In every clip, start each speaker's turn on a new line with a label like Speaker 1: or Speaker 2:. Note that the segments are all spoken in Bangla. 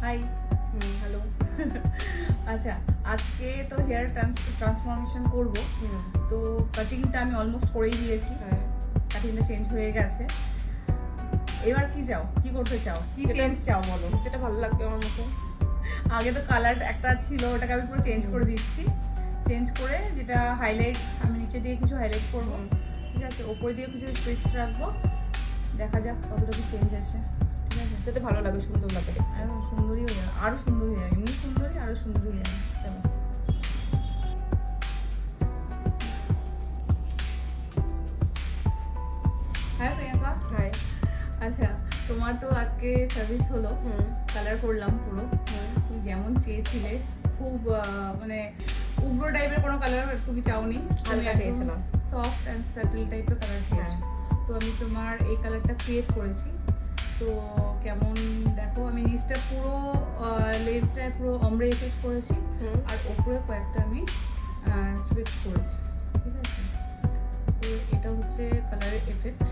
Speaker 1: হাই।
Speaker 2: হ্যালো।
Speaker 1: আচ্ছা, আজকে তো হেয়ার ট্রান্সফরমেশন করব। তো কাটিংটা আমি অলমোস্ট করেই দিয়েছি।
Speaker 2: হ্যাঁ,
Speaker 1: কাটিংটা চেঞ্জ হয়ে গেছে। এবার কি চাও, কি করতে চাও, কি চেঞ্জ চাও বলো?
Speaker 2: যেটা ভালো লাগবে আমার মতো।
Speaker 1: আগে তো কালার একটা ছিল, ওটাকে আমি পুরো চেঞ্জ করে দিচ্ছি। চেঞ্জ করে যেটা হাইলাইট, আমি নিচে দিয়ে কিছু হাইলাইট করবো, ঠিক আছে, ওপরে দিয়ে কিছু স্ট্রিপস রাখবো। দেখা যাক কতটা কি চেঞ্জ আসে, ঠিক আছে।
Speaker 2: যাতে ভালো লাগে, সুন্দর লাগে।
Speaker 1: আরো সুন্দরই হয়ে যাবে, আরো সুন্দর হয়ে যাবে, এমনি সুন্দরই আরো সুন্দর হয়ে যাবে। চলো। হ্যাঁ প্রিয়াঙ্কা।
Speaker 2: হ্যাঁ।
Speaker 1: আচ্ছা, তোমার তো আজকে সার্ভিস হলো, কালার করলাম পুরো। তুমি যেমন চেয়েছিলে, খুব মানে উগ্র টাইপের কোনো কালার তুমি চাওনি,
Speaker 2: হালকা চেয়েছিলাম।
Speaker 1: সফট অ্যান্ড স্যাটেল টাইপের কালার চেয়েছো। তো আমি তোমার এই কালারটা ক্রিয়েট করেছি। তো কেমন দেখো, আমি নিচটা পুরো লেন্থটায় পুরো অমব্রে এফেক্ট করেছি, আর ওপরে কয়েকটা আমি স্ট্রিপস করেছি, ঠিক আছে। তো এটা হচ্ছে কালারের এফেক্ট,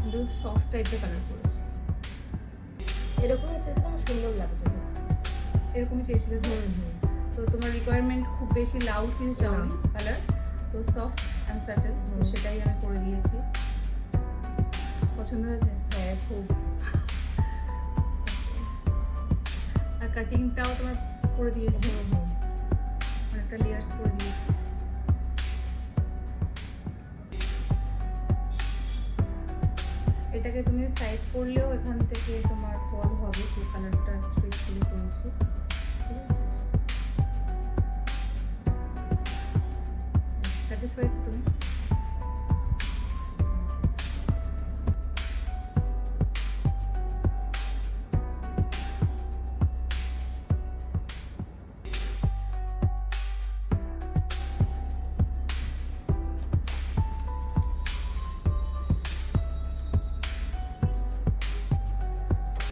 Speaker 1: কিন্তু সফট টাইপের কালার করেছি।
Speaker 2: এরকমই চেয়েছিলাম, সুন্দর লাগছে।
Speaker 1: এরকমই চেয়েছিলে তো? তো তোমার রিকোয়ারমেন্ট খুব বেশি লাউড কিছু চাওনি কালার, তো সফট অ্যান্ড স্যাটেল, তো সেটাই আমি করে দিয়েছি। পছন্দ হয়েছে?
Speaker 2: হ্যাঁ, খুব।
Speaker 1: আর কাটিংটাও তোমার করে দিয়েছি, অনেকটা লেয়ার্স করে দিয়েছি। এটাকে তুমি সাইড করলেও এখান থেকে তোমার ফল হবে সেই কালারটা।